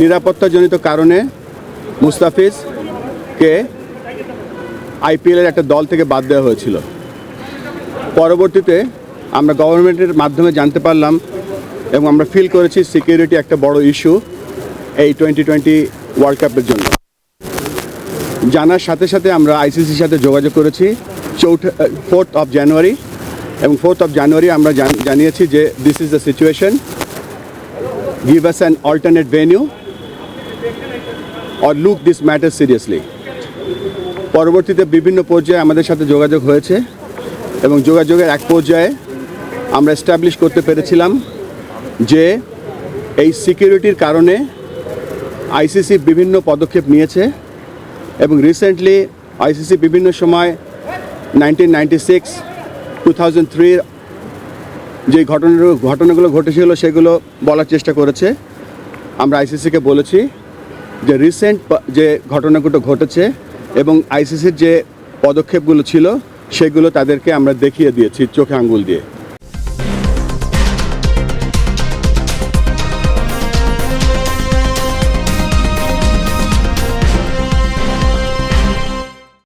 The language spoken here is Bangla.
নিরাপত্তাজনিত কারণে মুস্তাফিজকে আইপিএলের একটা দল থেকে বাদ দেওয়া হয়েছিল। পরবর্তীতে আমরা গভর্নমেন্টের মাধ্যমে জানতে পারলাম এবং আমরা ফিল করেছি সিকিউরিটি একটা বড় ইস্যু এই টোয়েন্টি ওয়ার্ল্ড কাপের জন্য। জানার সাথে সাথে আমরা আইসিসির সাথে যোগাযোগ করেছি 4th জানুয়ারি, এবং 4th জানুয়ারি আমরা জানিয়েছি যে this is the situation, give us an alternate venue or look this matter seriously. পরবর্তীতে বিভিন্ন পর্যায়ে আমাদের সাথে যোগাযোগ হয়েছে এবং যোগাযোগের এক পর্যায়ে আমরা এস্টাবলিশ করতে পেরেছিলাম যে এই সিকিউরিটির কারণে আইসিসি বিভিন্ন পদক্ষেপ নিয়েছে এবং রিসেন্টলি আইসিসি বিভিন্ন সময় 1996, 2003 যে ঘটনাগুলো ঘটেছিল সেগুলো বলার চেষ্টা করেছে। আমরা আইসিসিকে বলেছি যে রিসেন্ট যে ঘটনাগুলো ঘটেছে এবং আইসিসির যে পদক্ষেপগুলো ছিল সেগুলো তাদেরকে আমরা দেখিয়ে দিয়েছি চোখে আঙ্গুল দিয়ে।